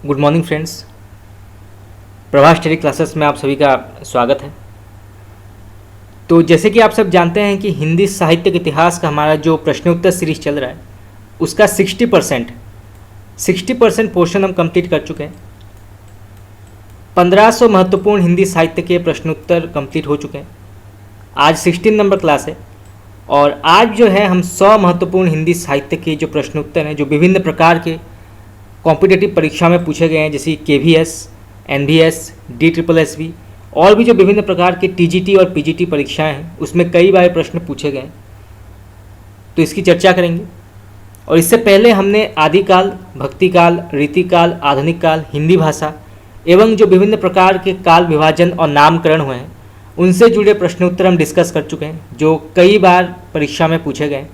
Good morning friends. Prabha study classes में आप सभी का स्वागत है। तो जैसे कि आप सब जानते हैं कि हिंदी साहित्य के इतिहास का हमारा जो प्रश्नोत्तर सीरीज चल रहा है उसका 60% पोर्शन हम कंप्लीट कर चुके हैं। 1500 महत्वपूर्ण हिंदी साहित्य के प्रश्नोत्तर कंप्लीट हो चुके हैं। आज 16 नंबर क्लास है और आज जो है हम 100 महत्वपूर्ण हिंदी साहित्य के जो प्रश्नोत्तर हैं जो विभिन्न प्रकार के कॉम्पिटिटिव परीक्षा में पूछे गए हैं, जैसे KVS, NVS, DSSB और भी जो विभिन्न प्रकार के TGT और PGT परीक्षाएं हैं उसमें कई बार प्रश्न पूछे गए हैं, तो इसकी चर्चा करेंगे। और इससे पहले हमने आदिकाल, भक्तिकाल, रीतिकाल, आधुनिक काल, हिंदी भाषा एवं जो विभिन्न प्रकार के काल विभाजन और नामकरण हुए हैं उनसे जुड़े प्रश्नोत्तर हम डिस्कस कर चुके हैं जो कई बार परीक्षा में पूछे गए।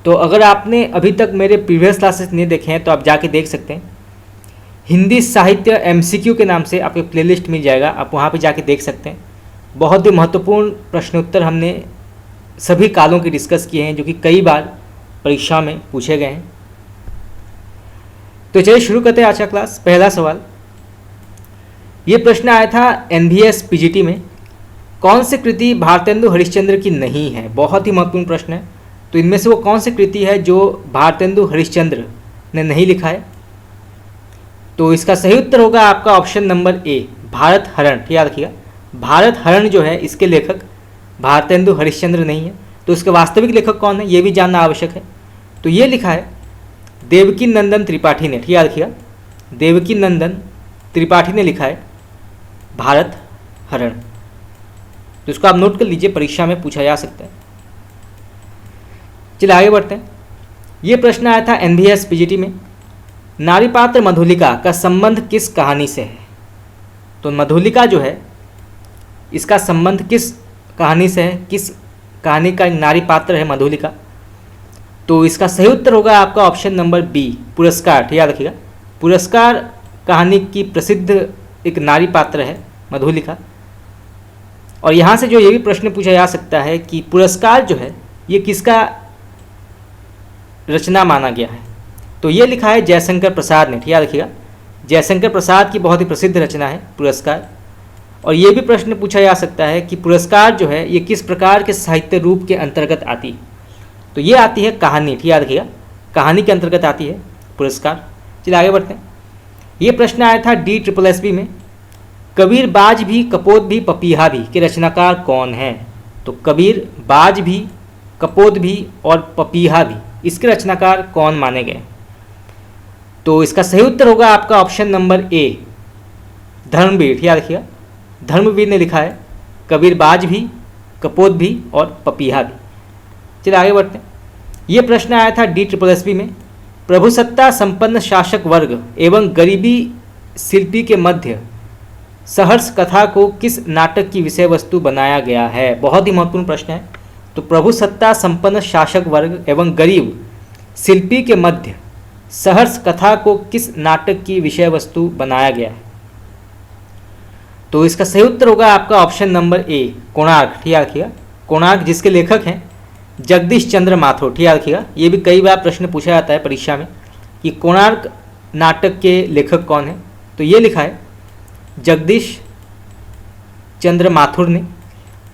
तो अगर आपने अभी तक मेरे प्रीवियस क्लासेस नहीं देखे हैं तो आप जाके देख सकते हैं। हिंदी साहित्य MCQ के नाम से आपके प्लेलिस्ट मिल जाएगा, आप वहाँ पे जाके देख सकते हैं। बहुत ही महत्वपूर्ण प्रश्नोत्तर हमने सभी कालों के डिस्कस किए हैं जो कि कई बार परीक्षा में पूछे गए हैं। तो चलिए शुरू करते हैं आज का क्लास। पहला सवाल, ये प्रश्न आया था NVS PGT में, कौन सी कृति भारतेंदु हरिश्चंद्र की नहीं है? बहुत ही महत्वपूर्ण प्रश्न है। तो इनमें से वो कौन सी कृति है जो भारतेंदु हरिश्चंद्र ने नहीं लिखा है? तो इसका सही उत्तर होगा आपका ऑप्शन नंबर A, भारत हरण। याद रखिएगा, भारत हरण जो है इसके लेखक भारतेंदु हरिश्चंद्र नहीं है। तो इसके वास्तविक लेखक कौन है ये भी जानना आवश्यक है। तो ये लिखा है देवकी नंदन त्रिपाठी ने। याद रखिएगा, देवकी नंदन त्रिपाठी ने लिखा है भारत हरण। तो इसको आप नोट कर लीजिए, परीक्षा में पूछा जा सकता है। चलिए आगे बढ़ते हैं। ये प्रश्न आया था NVS PGT में, नारी पात्र मधुलिका का संबंध किस कहानी से है? तो मधुलिका जो है इसका संबंध किस कहानी से है? किस कहानी का नारी पात्र है मधुलिका? तो इसका सही उत्तर होगा आपका ऑप्शन नंबर B, पुरस्कार। याद रखिएगा, पुरस्कार कहानी की प्रसिद्ध एक नारी पात्र है मधुलिका। और यहाँ से जो ये भी प्रश्न पूछा जा सकता है कि पुरस्कार जो है ये किसका रचना माना गया है? तो ये लिखा है जयशंकर प्रसाद ने। याद रखिएगा, जयशंकर प्रसाद की बहुत ही प्रसिद्ध रचना है पुरस्कार। और ये भी प्रश्न पूछा जा सकता है कि पुरस्कार जो है ये किस प्रकार के साहित्य रूप के अंतर्गत आती है? तो ये आती है कहानी। याद रखिएगा, कहानी के अंतर्गत आती है पुरस्कार। चलिए आगे बढ़ते हैं। ये प्रश्न आया था DSSB में, कबीर बाज भी कपोत भी पपीहा भी के रचनाकार कौन है? तो कबीर बाज भी कपोत भी और पपीहा भी इसके रचनाकार कौन माने गए? तो इसका सही उत्तर होगा आपका ऑप्शन नंबर A, धर्मवीर। याद रखिएगा, धर्मवीर ने लिखा है कबीर बाज भी कपोत भी और पपीहा भी। चलिए आगे बढ़ते हैं। ये प्रश्न आया था DSSB में, प्रभुसत्ता संपन्न शासक वर्ग एवं गरीबी शिल्पी के मध्य सहर्ष कथा को किस नाटक की विषय वस्तु बनाया गया है? बहुत ही महत्वपूर्ण प्रश्न है। तो प्रभुसत्ता संपन्न शासक वर्ग एवं गरीब शिल्पी के मध्य सहर्ष कथा को किस नाटक की विषय वस्तु बनाया गया है? तो इसका सही उत्तर होगा आपका ऑप्शन नंबर A, कोणार्क। याद रखिएगा, कोणार्क जिसके लेखक हैं जगदीश चंद्र माथुर। याद रखिएगा, ये भी कई बार प्रश्न पूछा जाता है परीक्षा में कि कोणार्क नाटक के लेखक कौन है? तो ये लिखा है जगदीश चंद्र माथुर ने।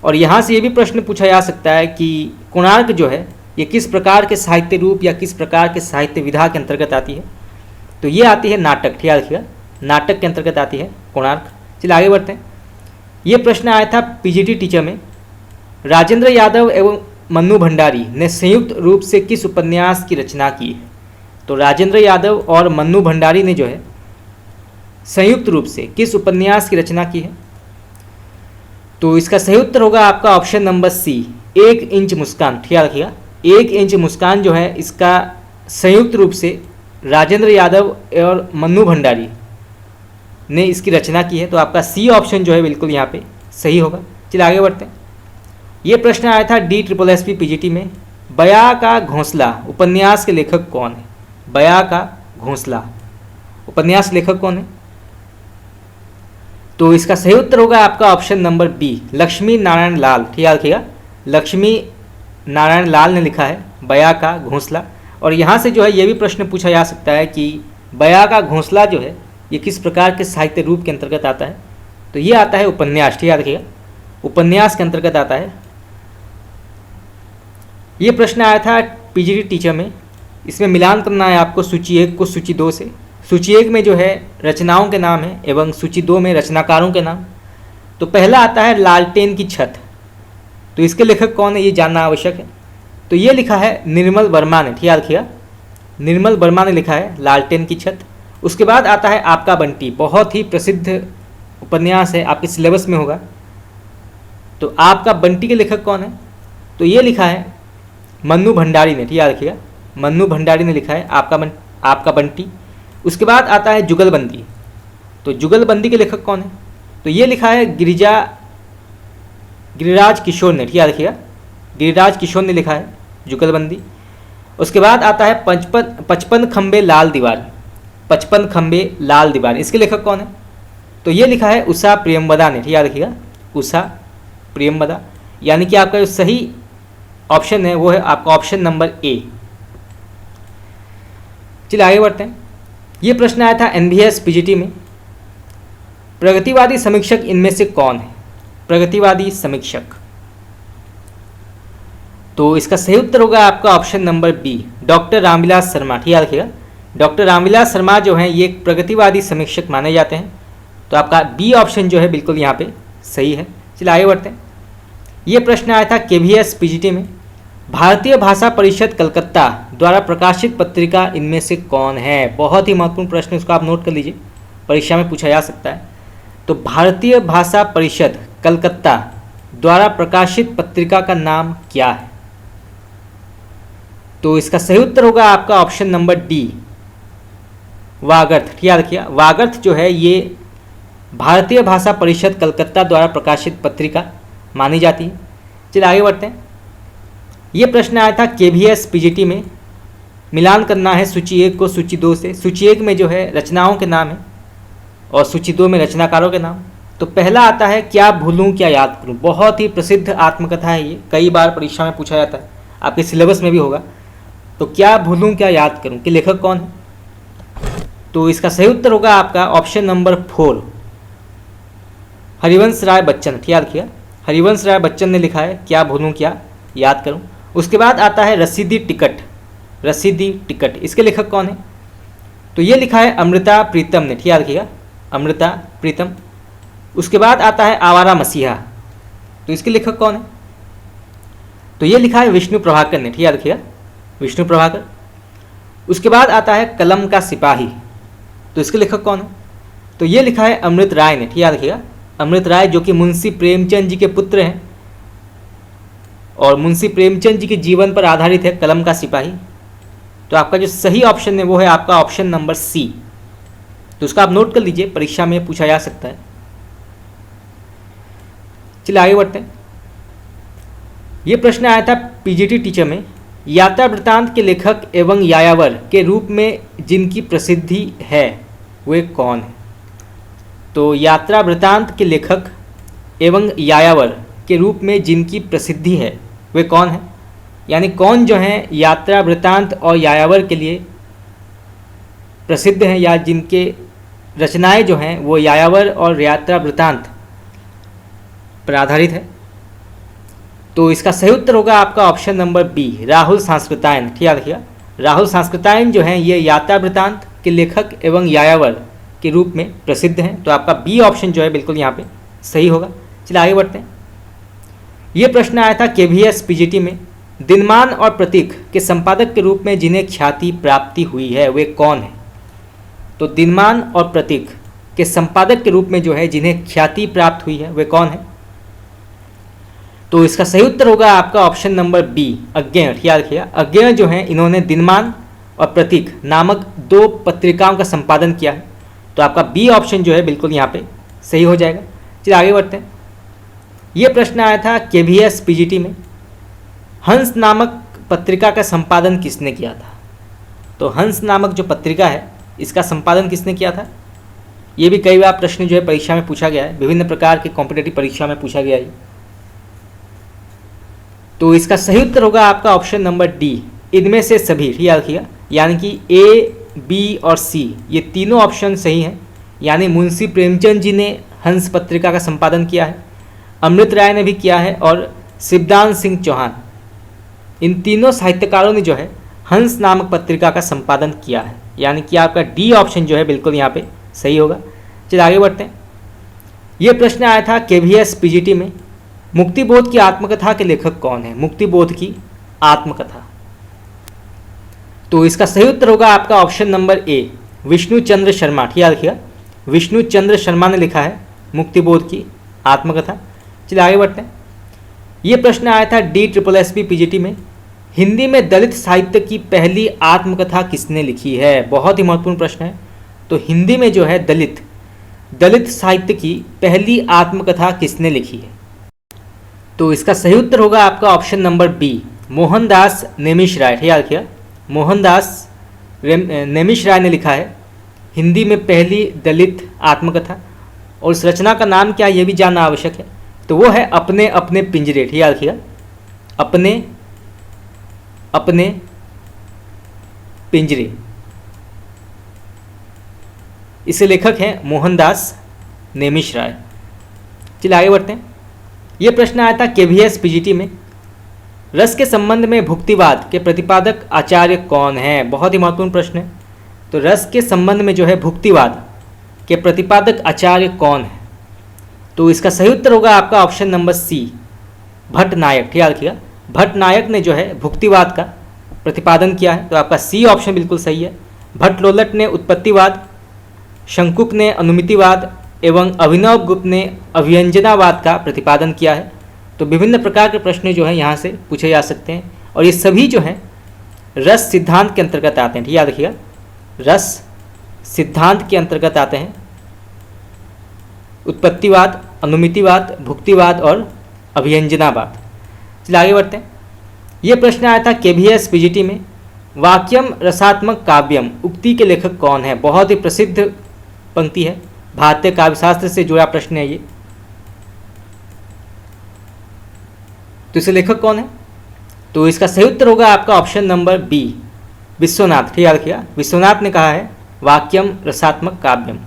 और यहाँ से ये भी प्रश्न पूछा जा सकता है कि कोणार्क जो है ये किस प्रकार के साहित्य रूप या किस प्रकार के साहित्य विधा के अंतर्गत आती है? तो ये आती है नाटक। याद रखिएगा, नाटक के अंतर्गत आती है कोणार्क। चलिए आगे बढ़ते हैं। ये प्रश्न आया था PGT टीचर में, राजेंद्र यादव एवं मन्नू भंडारी ने संयुक्त रूप से किस उपन्यास की रचना की है? तो राजेंद्र यादव और मन्नू भंडारी ने जो है संयुक्त रूप से किस उपन्यास की रचना की है? तो इसका सही उत्तर होगा आपका ऑप्शन नंबर C, 1 इंच मुस्कान। याद रखिएगा, 1 इंच मुस्कान जो है इसका संयुक्त रूप से राजेंद्र यादव और मन्नू भंडारी ने इसकी रचना की है। तो आपका C ऑप्शन जो है बिल्कुल यहाँ पे सही होगा। चलिए आगे बढ़ते हैं। ये प्रश्न आया था DSSB PGT में, बया का घोंसला उपन्यास के लेखक कौन है? बया का घोंसला उपन्यास लेखक कौन है? तो इसका सही उत्तर होगा आपका option number B, Lakshmi Narayan Lal. याद रखिएगा, लक्ष्मी नारायण लाल ने लिखा है बया का घोंसला। और यहाँ से जो है ये भी प्रश्न पूछा जा सकता है कि बया का घोंसला जो है ये किस प्रकार के साहित्य रूप के अंतर्गत आता है? तो ये आता है उपन्यास। ठीक है, याद रखिएगा, उपन्यास के अंतर्गत आता है। ये प्रश्न आया था पीजीटी टीचर में। इसमें मिलान करना है आपको सूची 1 को सूची 2 से। सूची 1 में जो है रचनाओं के नाम है एवं सूची 2 में रचनाकारों के नाम। तो पहला आता है लालटेन की छत। तो इसके लेखक कौन है ये जानना आवश्यक है। तो ये लिखा है निर्मल वर्मा ने। ठीक है, याद रखिएगा, निर्मल वर्मा ने लिखा है लालटेन की छत। उसके बाद आता है आपका बंटी, बहुत ही प्रसिद्ध उपन्यास है, आपके सिलेबस में होगा। तो आपका बंटी के लेखक कौन है? तो ये लिखा है मन्नू भंडारी ने। ठीक है, याद रखिएगा, मन्नू भंडारी ने लिखा है आपका बंटी। उसके बाद आता है जुगलबंदी। तो जुगलबंदी के लेखक कौन है? तो ये लिखा है गिरिराज किशोर ने। ठीक है, याद रखिएगा, गिरिराज किशोर ने लिखा है जुगलबंदी। उसके बाद आता है 55 खंबे लाल दीवार। 55 खंबे लाल दीवार, इसके लेखक कौन है? तो ये लिखा है उषा प्रियमवदा ने। ठीक है, याद रखिएगा, उषा प्रियमवदा। यानी कि आपका जो सही ऑप्शन है वो है आपका ऑप्शन नंबर ए। चलिए आगे बढ़ते हैं। ये प्रश्न आया था एनबीएस पीजीटी में, प्रगतिवादी समीक्षक इनमें से कौन है? प्रगतिवादी समीक्षक। तो इसका सही उत्तर होगा आपका option number B, doctor Ramvilas Sharma. ठीक है, याद रखिएगा, डॉक्टर रामविलास शर्मा जो हैं ये एक प्रगतिवादी समीक्षक माने जाते हैं। तो आपका बी ऑप्शन जो है बिल्कुल यहाँ पे सही है। चलिए आगे बढ़ते हैं। ये प्रश्न आया था केवीएस पीजीटी में, भारतीय भाषा परिषद कलकत्ता द्वारा प्रकाशित पत्रिका इनमें से कौन है? बहुत ही महत्वपूर्ण प्रश्न, इसको आप नोट कर लीजिए, परीक्षा में पूछा जा सकता है। तो भारतीय भाषा परिषद कलकत्ता द्वारा प्रकाशित पत्रिका का नाम क्या है? तो इसका सही उत्तर होगा आपका ऑप्शन नंबर डी, वागर्थ। ठीक है, याद रखिए, वागर्थ जो है ये भारतीय भाषा परिषद कलकत्ता द्वारा प्रकाशित पत्रिका मानी जाती है। चलिए आगे बढ़ते हैं। ये प्रश्न आया था केवीएस पीजीटी में, मिलान करना है सूची 1 को सूची 2 से। सूची 1 में जो है रचनाओं के नाम है और सूची 2 में रचनाकारों के नाम। तो पहला आता है क्या भूलूं क्या याद करूं। बहुत ही प्रसिद्ध आत्मकथा है ये, कई बार परीक्षा में पूछा जाता है, आपके सिलेबस में भी होगा। तो क्या भूलूं क्या याद करूं के लेखक कौन है? तो इसका सही उत्तर होगा आपका ऑप्शन नंबर 4, हरिवंश राय बच्चन। याद रखिए, हरिवंश राय बच्चन ने लिखा है क्या भूलूं क्या याद करूं। उसके बाद आता है रसीदी टिकट। रसीदी टिकट, इसके लेखक कौन है? तो ये लिखा है अमृता प्रीतम ने। याद रखिएगा, अमृता प्रीतम। उसके बाद आता है आवारा मसीहा। तो इसके लेखक कौन है? तो ये लिखा है विष्णु प्रभाकर ने। याद रखिएगा, विष्णु प्रभाकर। उसके बाद आता है कलम का सिपाही। तो इसके लेखक कौन है? तो ये लिखा है अमृत राय ने। याद रखिएगा, अमृत राय जो कि मुंशी प्रेमचंद जी के पुत्र हैं और मुंशी प्रेमचंद जी के जीवन पर आधारित है कलम का सिपाही। तो आपका जो सही ऑप्शन है वो है आपका ऑप्शन नंबर सी। तो उसका आप नोट कर लीजिए, परीक्षा में पूछा जा सकता है। चलिए आगे बढ़ते हैं। ये प्रश्न आया था पीजीटी टीचर में, यात्रा वृत्तांत के लेखक एवं यायावर के रूप में जिनकी प्रसिद्धि है वे कौन है? तो यात्रा वृत्तांत के लेखक एवं यायावर के रूप में जिनकी प्रसिद्धि है वे कौन है? यानी कौन जो हैं यात्रा वृत्तांत और यायावर के लिए प्रसिद्ध हैं या जिनके रचनाएं जो हैं वो यायावर और यात्रा वृत्तांत पर आधारित है। तो इसका सही उत्तर होगा आपका ऑप्शन नंबर बी, राहुल सांस्कृतायन। याद रखिएगा, राहुल सांस्कृतायन जो हैं ये यात्रा वृत्तांत के लेखक एवं यायावर के रूप में प्रसिद्ध हैं। तो आपका बी ऑप्शन जो है बिल्कुल यहाँ पे सही होगा। चलिए आगे बढ़ते हैं। ये प्रश्न आया था केवीएस पीजीटी में, दिनमान और प्रतीक के संपादक के रूप में जिन्हें ख्याति प्राप्ति हुई है वे कौन है? तो दिनमान और प्रतीक के संपादक के रूप में जो है जिन्हें ख्याति प्राप्त हुई है वे कौन है? तो इसका सही उत्तर होगा आपका ऑप्शन नंबर बी, अज्ञेय। याद रखिएगा, अज्ञेय जो है इन्होंने दिनमान और प्रतीक नामक 2 पत्रिकाओं का संपादन किया है। तो आपका बी ऑप्शन जो है बिल्कुल यहाँ पे सही हो जाएगा। चलिए आगे बढ़ते हैं। ये प्रश्न आया था केवीएस पीजीटी में, हंस नामक पत्रिका का संपादन किसने किया था? तो हंस नामक जो पत्रिका है इसका संपादन किसने किया था? ये भी कई बार प्रश्न जो है परीक्षा में पूछा गया है, विभिन्न प्रकार के कॉम्पिटेटिव परीक्षा में पूछा गया है। तो इसका सही उत्तर होगा आपका ऑप्शन नंबर डी, इनमें से सभी। याद रखिएगा, यानी कि ए, बी और सी ये तीनों ऑप्शन सही हैं। यानी मुंशी प्रेमचंद जी ने हंस पत्रिका का संपादन किया है, अमृत राय ने भी किया है और शिवदान सिंह चौहान, इन तीनों साहित्यकारों ने जो है हंस नामक पत्रिका का संपादन किया है। यानी कि आपका डी ऑप्शन जो है बिल्कुल यहाँ पे सही होगा। चलिए आगे बढ़ते हैं। ये प्रश्न आया था KVS PGT में, मुक्तिबोध की आत्मकथा के लेखक कौन है? मुक्तिबोध की आत्मकथा, तो इसका सही उत्तर होगा आपका option number A, Vishnu Chandra Sharma. ठीक याद रखिएगा, विष्णु चंद्र शर्मा ने लिखा है मुक्तिबोध की आत्मकथा। चलिए आगे बढ़ते हैं। ये प्रश्न आया था DSSB PGT में, हिंदी में दलित साहित्य की पहली आत्मकथा किसने लिखी है? बहुत ही महत्वपूर्ण प्रश्न है। तो हिंदी में जो है दलित साहित्य की पहली आत्मकथा किसने लिखी है? तो इसका सही उत्तर होगा आपका ऑप्शन नंबर बी, मोहनदास नेमिष राय। ठीक याद रखिएगा, मोहनदास नेमिष राय ने लिखा है हिंदी में पहली दलित आत्मकथा। और इस रचना का नाम क्या है ये भी जानना आवश्यक है। तो वो है अपने अपने पिंजरे। ठीक याद रखिएगा, अपने अपने पिंजरे। इसे लेखक हैं मोहनदास नेमिष राय। चलिए आगे बढ़ते हैं। ये प्रश्न आया था KVS PGT में, रस के संबंध में भुक्तिवाद के प्रतिपादक आचार्य कौन है? बहुत ही महत्वपूर्ण प्रश्न है। तो रस के संबंध में जो है भुक्तिवाद के प्रतिपादक आचार्य कौन है? तो इसका सही उत्तर होगा आपका ऑप्शन नंबर सी, भट्टनायक। ठीक याद रखिएगा, भट्टनायक ने जो है भुक्तिवाद का प्रतिपादन किया है। तो आपका सी ऑप्शन बिल्कुल सही है। भट्टलोलट ने उत्पत्तिवाद, शंकुक ने अनुमितिवाद एवं अभिनव गुप्त ने अभिव्यंजनावाद का प्रतिपादन किया है। तो विभिन्न प्रकार के प्रश्न जो हैं यहाँ से पूछे जा सकते हैं और ये सभी जो हैं रस सिद्धांत के अंतर्गत आते हैं। ठीक याद रखिएगा, रस सिद्धांत के अंतर्गत आते हैं उत्पत्तिवाद, अनुमितिवाद, भुक्तिवाद और अभिव्यंजनावाद। चलिए आगे बढ़ते हैं। ये प्रश्न आया था KVS PGT में, वाक्यम रसात्मक काव्यम उक्ति के लेखक कौन है? बहुत ही प्रसिद्ध पंक्ति है, भारतीय काव्यशास्त्र से जुड़ा प्रश्न है ये। तो इसे लेखक कौन है? तो इसका सही उत्तर होगा आपका ऑप्शन नंबर बी, विश्वनाथ। ठीक याद रखिएगा, विश्वनाथ ने कहा है वाक्यम रसात्मक काव्यम।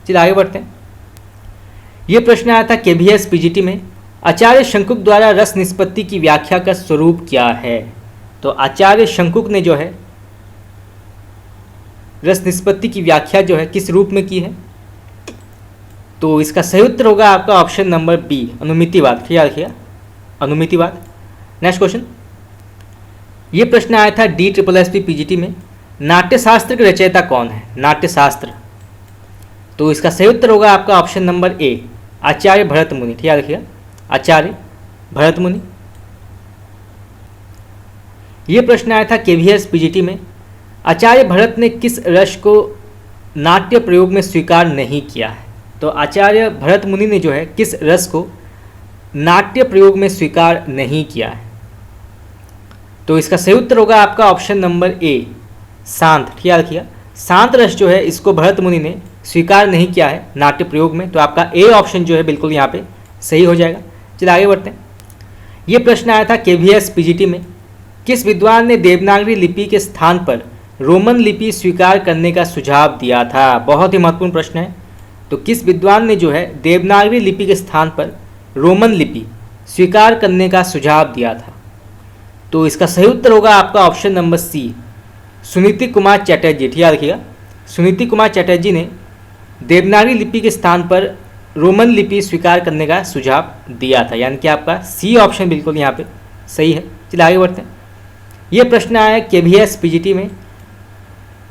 चलिए आगे बढ़ते हैं। ये प्रश्न आया था KVS PGT में, आचार्य शंकुक द्वारा रस निष्पत्ति की व्याख्या का स्वरूप क्या है? तो आचार्य शंकुक ने जो है रस निष्पत्ति की व्याख्या जो है किस रूप में की है? तो इसका सही उत्तर होगा आपका ऑप्शन नंबर बी, अनुमितिवाद। ठीक याद रखिएगा, अनुमितिवाद। Next question. ये प्रश्न आया था DSSB PGT में, नाट्यशास्त्र के रचयिता कौन है? नाट्यशास्त्र, तो इसका सही उत्तर होगा आपका ऑप्शन नंबर ए, आचार्य भरत मुनि। ठीक याद रखिएगा, आचार्य भरत मुनि। ये प्रश्न आया था KVS PGT में, आचार्य भरत ने किस रस को नाट्य प्रयोग में स्वीकार नहीं किया है? तो आचार्य भरत मुनि ने जो है किस रस को नाट्य प्रयोग में स्वीकार नहीं किया है? तो इसका सही उत्तर होगा आपका ऑप्शन नंबर ए, शांत। ठीक याद रखिएगा, शांत रस जो है इसको भरत मुनि ने स्वीकार नहीं किया है नाट्य प्रयोग में। तो आपका ए ऑप्शन जो है बिल्कुल यहाँ पे सही हो जाएगा। चलिए आगे बढ़ते हैं। ये प्रश्न आया था KVS PGT में, किस विद्वान ने देवनागरी लिपि के स्थान पर रोमन लिपि स्वीकार करने का सुझाव दिया था? बहुत ही महत्वपूर्ण प्रश्न है। तो किस विद्वान ने जो है देवनागरी लिपि के स्थान पर रोमन लिपि स्वीकार करने का सुझाव दिया था? तो इसका सही उत्तर होगा आपका option number C, Suniti Kumar Chatterjee. ठीक याद रखिएगा, सुनीति कुमार चटर्जी ने देवनागरी लिपि के स्थान पर रोमन लिपि स्वीकार करने का सुझाव दिया था। यानी कि आपका सी ऑप्शन बिल्कुल यहाँ पे सही है। चलिए आगे बढ़ते हैं। ये प्रश्न आया KVS PGT में,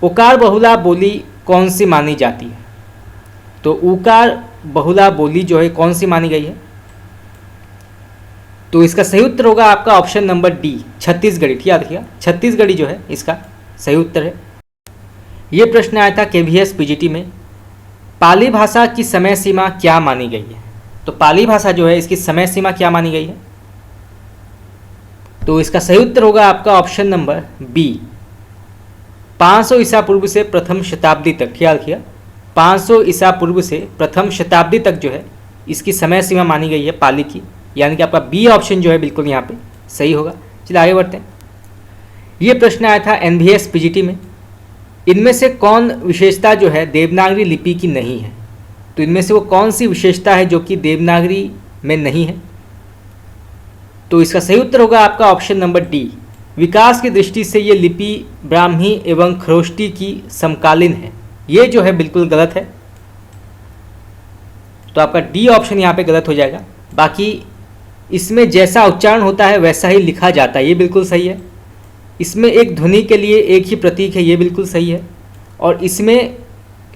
उकार बहुला बोली कौन सी मानी जाती है? तो उकार बहुला बोली जो है कौन सी मानी गई है? तो इसका सही उत्तर होगा आपका ऑप्शन नंबर डी, छत्तीसगढ़ी। ठीक याद रखिएगा, छत्तीसगढ़ी जो है इसका सही उत्तर है। ये प्रश्न आया था KVS PGT में, पाली भाषा की समय सीमा क्या मानी गई है? तो पाली भाषा जो है इसकी समय सीमा क्या मानी गई है? तो इसका सही उत्तर होगा आपका ऑप्शन नंबर बी, 500 ईसा पूर्व से प्रथम शताब्दी तक। ठीक याद रखिएगा, 500 ईसा पूर्व से प्रथम शताब्दी तक जो है इसकी समय सीमा मानी गई है पाली की। यानी कि आपका बी ऑप्शन जो है बिल्कुल यहाँ पे सही होगा। चलिए आगे बढ़ते हैं। ये प्रश्न आया था NVS PGT में, इनमें से कौन विशेषता जो है देवनागरी लिपि की नहीं है? तो इनमें से वो कौन सी विशेषता है जो कि देवनागरी में नहीं है? तो इसका सही उत्तर होगा आपका ऑप्शन नंबर डी। विकास की दृष्टि से ये लिपि ब्राह्मी एवं खरोष्टी की समकालीन है। ये जो है बिल्कुल गलत है, तो आपका डी ऑप्शन यहाँ पे गलत हो जाएगा। बाकी इसमें जैसा उच्चारण होता है वैसा ही लिखा जाता है, ये बिल्कुल सही है। इसमें एक ध्वनि के लिए एक ही प्रतीक है, ये बिल्कुल सही है। और इसमें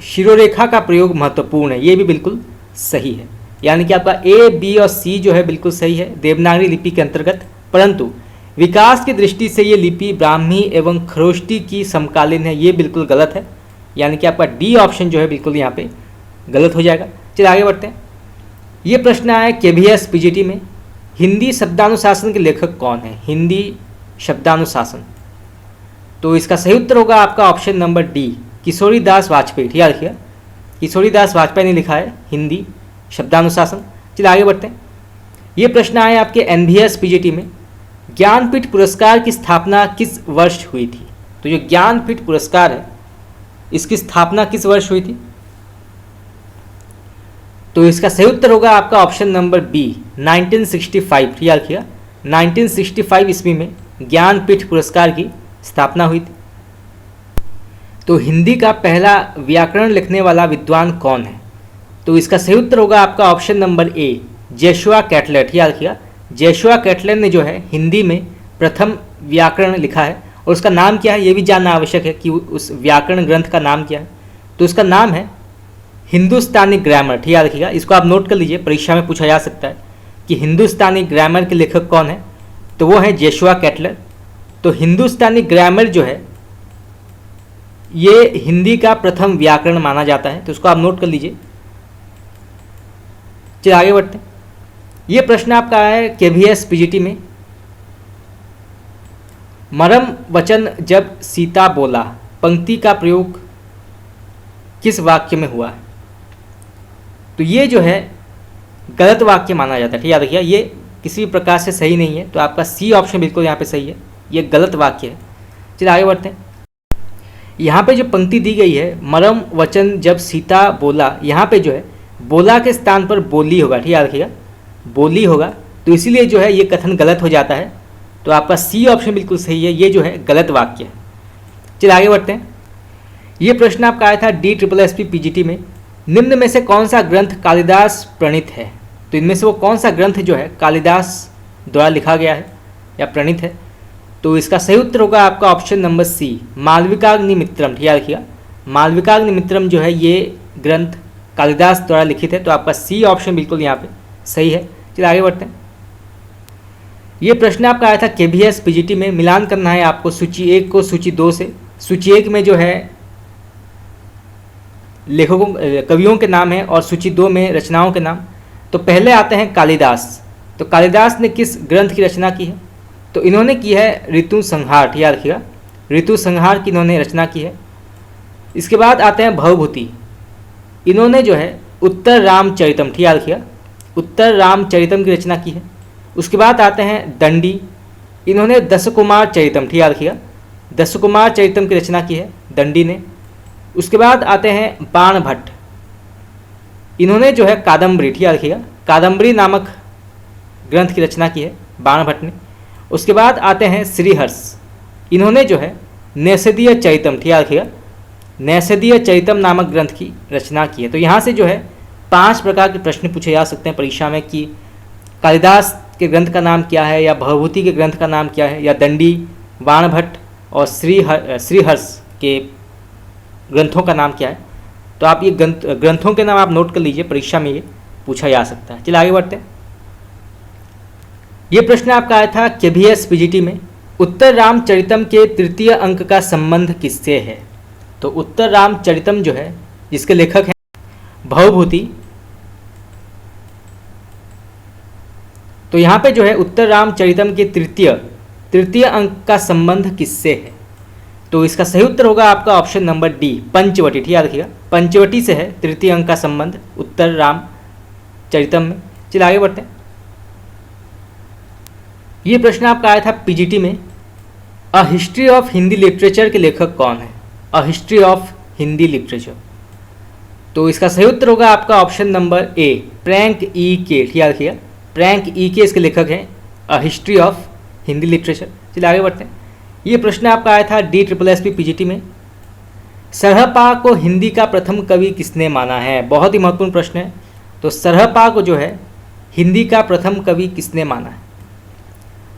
शिरोरेखा का प्रयोग महत्वपूर्ण है, ये भी बिल्कुल सही है। यानी कि आपका ए, बी और सी जो है बिल्कुल सही है देवनागरी लिपि के अंतर्गत। परंतु विकास की दृष्टि से ये लिपि ब्राह्मी एवं खरोष्टी की समकालीन है, ये बिल्कुल गलत है। यानी कि आपका डी ऑप्शन जो है बिल्कुल यहाँ पे गलत हो जाएगा। चलिए आगे बढ़ते हैं। ये प्रश्न आया केवीएस पीजीटी में, हिंदी शब्दानुशासन के लेखक कौन है? हिंदी शब्दानुशासन, तो इसका सही उत्तर होगा आपका option number D, Kishoridas Vajpayee. याद रखिएगा, किशोरीदास वाजपेयी ने लिखा है हिंदी शब्दानुशासन। चलिए आगे बढ़ते हैं। ये प्रश्न आए आपके एनवीएस पीजीटी में, ज्ञानपीठ पुरस्कार की स्थापना किस वर्ष हुई थी? तो जो ज्ञानपीठ पुरस्कार है इसकी स्थापना किस वर्ष हुई थी? तो इसका सही उत्तर होगा आपका ऑप्शन नंबर बी, 1965। याद रखिएगा, 1965 ईस्वी में ज्ञानपीठ पुरस्कार की स्थापना हुई थी। तो हिंदी का पहला व्याकरण लिखने वाला विद्वान कौन है? तो इसका सही उत्तर होगा आपका ऑप्शन नंबर ए, जोशुआ कैटलर। याद रखिएगा, जोशुआ कैटलर ने जो है हिंदी में प्रथम व्याकरण लिखा है। और उसका नाम क्या है ये भी जानना आवश्यक है कि उस व्याकरण ग्रंथ का नाम क्या है। तो उसका नाम है हिंदुस्तानी ग्रामर। याद रखिएगा, इसको आप नोट कर लीजिए, परीक्षा में पूछा जा सकता है कि हिंदुस्तानी ग्रामर के लेखक कौन है। तो वो है जोशुआ कैटलर। तो हिंदुस्तानी ग्रामर जो है ये हिंदी का प्रथम व्याकरण माना जाता है, तो उसको आप नोट कर लीजिए। चलिए आगे बढ़ते हैं। ये प्रश्न आपका है केवीएस पीजीटी में, मरम वचन जब सीता बोला पंक्ति का प्रयोग किस वाक्य में हुआ है? तो ये जो है गलत वाक्य माना जाता है। याद रखिए, ये किसी भी प्रकार से सही नहीं है, तो आपका सी ऑप्शन बिल्कुल यहाँ पे सही है, ये गलत वाक्य है। चलिए आगे बढ़ते हैं। यहाँ पे जो पंक्ति दी गई है, मरम वचन जब सीता बोला, यहाँ पे जो है बोला के स्थान पर बोली होगा। ठीक, याद रखिएगा, बोली होगा, तो इसीलिए जो है ये कथन गलत हो जाता है। तो आपका सी ऑप्शन बिल्कुल सही है, ये जो है गलत वाक्य है। चलिए आगे बढ़ते हैं। ये प्रश्न आपका आया था DSSP पीजीटी में, निम्न में से कौन सा ग्रंथ कालिदास प्रणीत है? तो इनमें से वो कौन सा ग्रंथ जो है कालिदास द्वारा लिखा गया है या प्रणीत है? तो इसका सही उत्तर होगा आपका ऑप्शन नंबर सी, मालविकाग्निमित्रम। याद रखिएगा, मालविकाग्निमित्रम जो है ये ग्रंथ कालिदास द्वारा लिखित है। तो आपका सी ऑप्शन बिल्कुल यहाँ पे सही है। चलिए आगे बढ़ते हैं। ये प्रश्न आपका आया था केवीएस पीजीटी में, मिलान करना है आपको सूची 1 को सूची 2 से। सूची 1 में जो है लेखकों कवियों के नाम है और सूची 2 में रचनाओं के नाम। तो पहले आते हैं कालिदास। तो कालिदास ने किस ग्रंथ की रचना की है? तो इन्होंने की है ऋतु संहार। याद रखिएगा, ऋतु संहार की इन्होंने रचना की है। इसके बाद आते हैं भवभूति, इन्होंने जो है उत्तर रामचरितम। याद रखिएगा, उत्तर रामचरितम की रचना की है। उसके बाद आते हैं दंडी, इन्होंने दशकुमार चरितम। याद रखिएगा, दशकुमार चरितम की रचना की है दंडी ने। उसके बाद आते हैं बाणभट्ट, इन्होंने जो है कादम्बरी। याद रखिएगा, कादम्बरी नामक ग्रंथ की रचना की है बाणभट्ट ने। उसके बाद आते हैं श्रीहर्ष, इन्होंने जो है नैषधीय चरितम। याद रखिएगा, नैषधीय चरितम नामक ग्रंथ की रचना की है। तो यहाँ से जो है 5 प्रकार के प्रश्न पूछे जा सकते हैं परीक्षा में कि कालिदास के ग्रंथ का नाम क्या है, या भवभूति के ग्रंथ का नाम क्या है, या दंडी, बाणभट्ट और श्रीहर्ष के ग्रंथों का नाम क्या है। तो आप ये ग्रंथों के नाम आप नोट कर लीजिए, परीक्षा में ये पूछा जा सकता है। चलिए आगे बढ़ते हैं। ये प्रश्न आपका आया था केवीएस पीजीटी में, उत्तर रामचरितम के तृतीय अंक का संबंध किससे है? तो उत्तर रामचरितम जो है जिसके लेखक हैं भवभूति, तो यहाँ पे जो है उत्तर रामचरितम के तृतीय अंक का संबंध किससे है? तो इसका सही उत्तर होगा आपका ऑप्शन नंबर डी, पंचवटी। याद रखिएगा, पंचवटी से है तृतीय अंक का संबंध उत्तर रामचरितम में। चलिए आगे बढ़ते हैं। ये प्रश्न आपका आया था पीजीटी में, a history of Hindi literature के लेखक कौन है? A history of Hindi literature. तो इसका सही उत्तर होगा आपका option number A, Frank E के। याद रखिएगा, फ्रैंक ई के इसके लेखक हैं a history of Hindi literature. चलिए आगे बढ़ते हैं। ये प्रश्न आपका आया था DSSP PGT में। सरहपा को हिंदी का प्रथम कवि किसने माना है? बहुत ही महत्वपूर्ण प्रश्न है। तो सरहपा को जो है हिंदी का प्रथम कवि किसने माना है?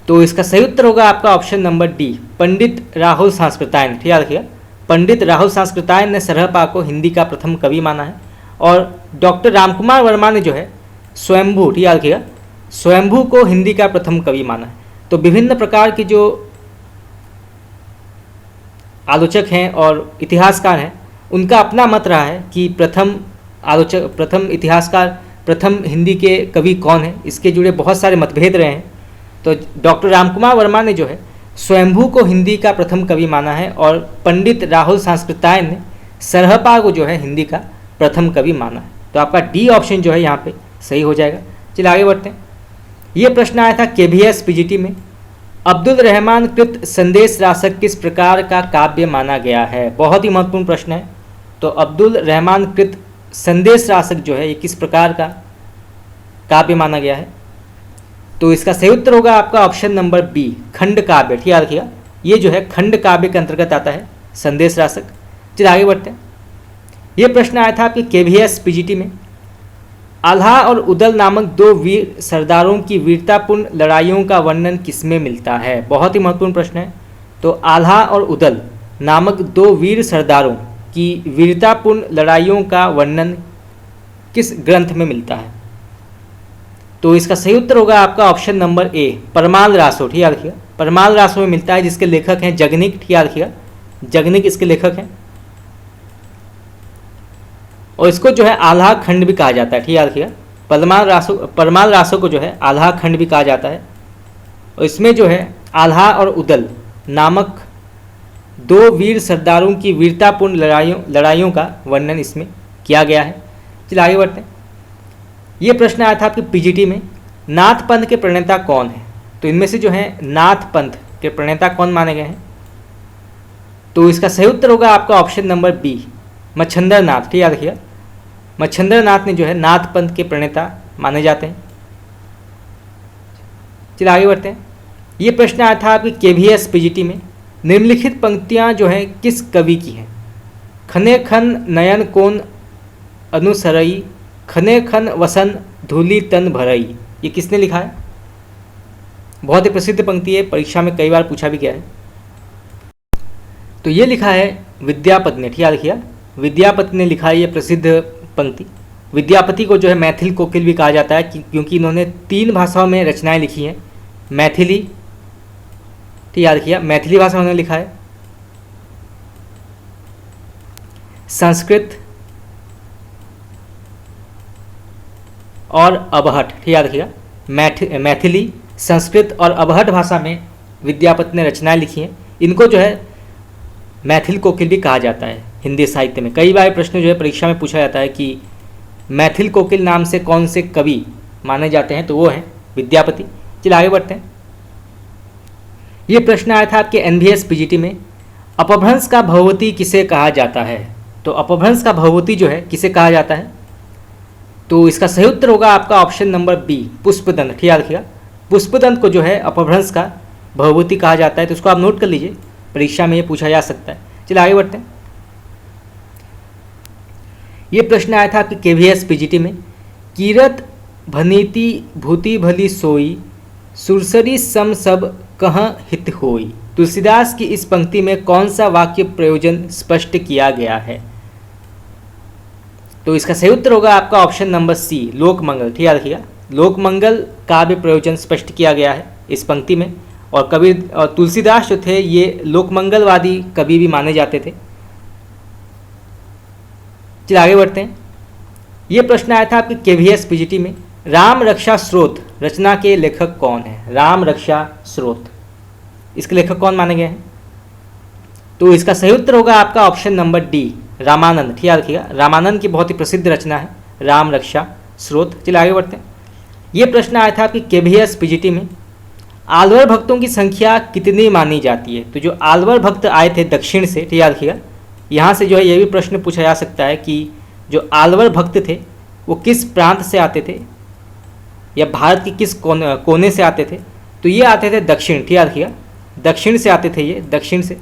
तो इसका सही उत्तर होगा आपका ऑप्शन नंबर डी, पंडित राहुल सांस्कृतायन। याद रखिएगा, पंडित राहुल सांस्कृतायन ने सरहपा को हिंदी का प्रथम कवि माना है। और डॉक्टर रामकुमार वर्मा ने जो है स्वयंभू, याद रखिएगा, स्वयंभू को हिंदी का प्रथम कवि माना है। तो विभिन्न प्रकार के जो आलोचक हैं और इतिहासकार हैं, उनका अपना मत रहा है कि प्रथम आलोचक, प्रथम इतिहासकार, प्रथम हिंदी के कवि कौन है। इसके जुड़े बहुत सारे मतभेद रहे हैं। तो डॉक्टर रामकुमार वर्मा ने जो है स्वयंभू को हिंदी का प्रथम कवि माना है और पंडित राहुल सांस्कृतायन ने सरहपा को जो है हिंदी का प्रथम कवि माना है। तो आपका डी ऑप्शन जो है यहाँ पे सही हो जाएगा। चलिए आगे बढ़ते हैं। ये प्रश्न आया था KVS PGT में। अब्दुल रहमान कृत संदेश रासक किस प्रकार का काव्य माना गया है? बहुत ही महत्वपूर्ण प्रश्न है। तो अब्दुल रहमान कृत संदेश रासक जो है ये किस प्रकार का काव्य माना गया है? तो इसका सही उत्तर होगा आपका ऑप्शन नंबर बी, खंड काव्य। याद रखिएगा, ये जो है खंड काव्य के अंतर्गत आता है संदेश रासक। चलिए आगे बढ़ते हैं। ये प्रश्न आया था आपके KVS PGT में। आल्हा और उदल नामक दो वीर सरदारों की वीरतापूर्ण लड़ाइयों का वर्णन किसमें मिलता है? बहुत ही महत्वपूर्ण प्रश्न है। तो आल्हा और उदल नामक दो वीर सरदारों की वीरतापूर्ण लड़ाइयों का वर्णन किस ग्रंथ में मिलता है? तो इसका सही उत्तर होगा आपका option number A, Parmal Raso. याद रखिएगा, परमाल रासो में मिलता है, जिसके लेखक हैं जगनिक। याद रखिएगा, जगनिक इसके लेखक हैं। और इसको जो है आल्हा खंड भी कहा जाता है। ठीक, याद रखिएगा, परमाल रासो को जो है आल्हा खंड भी कहा जाता है। और इसमें जो है आल्हा और उदल नामक दो वीर सरदारों की वीरतापूर्ण लड़ाइयों का वर्णन इसमें किया गया है। चलिए आगे बढ़ते हैं। ये प्रश्न आया था आपके PGT में। नाथ पंथ के प्रणेता कौन है? तो इनमें से जो है नाथ पंथ के प्रणेता कौन माने गए हैं? तो इसका सही उत्तर होगा आपका ऑप्शन नंबर बी, मच्छंदर नाथ। ठीक, याद रखिएगा, मच्छंदर नाथ ने जो है नाथ पंथ के प्रणेता माने जाते हैं। चलिए आगे बढ़ते हैं। ये प्रश्न आया था आपके KVS PGT में। निम्नलिखित पंक्तियां जो है किस कवि की हैं? खने खन नयन कोन अनुसरई, खने खन वसन धूलि तन भरई। ये किसने लिखा है? बहुत ही प्रसिद्ध पंक्ति है, परीक्षा में कई बार पूछा भी गया है। तो ये लिखा है विद्यापति ने। ठीक, याद रखिएगा, विद्यापति ने लिखा है ये प्रसिद्ध पंक्ति। विद्यापति को जो है मैथिल कोकिल भी कहा जाता है क्योंकि इन्होंने 3 भाषाओं में रचनाएं लिखी हैं। मैथिली, ठीक, याद रखिएगा, मैथिली भाषा में उन्होंने लिखा है, संस्कृत और अबहट। ठीक, याद रखिएगा, मैथिली, संस्कृत और अबहट भाषा में विद्यापति ने रचनाएं लिखी हैं। इनको जो है मैथिल कोकिल भी कहा जाता है हिंदी साहित्य में। कई बार प्रश्न जो है परीक्षा में पूछा जाता है कि मैथिल कोकिल नाम से कौन से कवि माने जाते हैं, तो वो हैं विद्यापति। चलिए आगे बढ़ते हैं। ये प्रश्न आया था आपके NVS PGT में। अपभ्रंश का भगवती किसे कहा जाता है? तो अपभ्रंश का भगवती जो है किसे कहा जाता है? तो इसका सही उत्तर होगा आपका ऑप्शन नंबर बी, पुष्पदंत। ठीक, याद रखिएगा, पुष्पदंत को जो है अपभ्रंश का भगवती कहा जाता है। तो उसको आप नोट कर लीजिए, परीक्षा में ये पूछा जा सकता है। चलिए आगे बढ़ते हैं। ये प्रश्न आया था आपके KVS PGT में। कीरत भनीति भूति भली सोई, सुरसरी सम सब कहाँ हित होई। तुलसीदास की इस पंक्ति में कौन सा वाक्य प्रयोजन स्पष्ट किया गया है? तो इसका सही उत्तर होगा आपका ऑप्शन नंबर सी, लोकमंगल। ठीक, याद रखिएगा, लोकमंगल काव्य प्रयोजन स्पष्ट किया गया है इस पंक्ति में। और कबीर और तुलसीदास जो थे ये लोकमंगलवादी कवि भी माने जाते थे। चलिए आगे बढ़ते हैं। ये प्रश्न आया था आपके KVS PGT में। राम रक्षा स्रोत रचना के लेखक कौन है? राम रक्षा स्रोत, इसके लेखक कौन माने गए हैं? तो इसका सही उत्तर होगा आपका ऑप्शन नंबर डी, रामानंद। ठीक, याद रखिएगा, रामानंद की बहुत ही प्रसिद्ध रचना है राम रक्षा स्रोत। चलिए आगे बढ़ते हैं। ये प्रश्न आया था आपकी KVS PGT में। आलवर भक्तों की संख्या कितनी मानी जाती है? तो जो आलवर भक्त आए थे दक्षिण से, ठीक, याद रखिएगा, यहाँ से जो है ये भी प्रश्न पूछा जा सकता है कि जो आलवर भक्त थे वो किस प्रांत से आते थे या भारत की किस कोने से आते थे। तो ये आते थे दक्षिण, ठीक याद रखिएगा, दक्षिण से आते थे ये, दक्षिण से।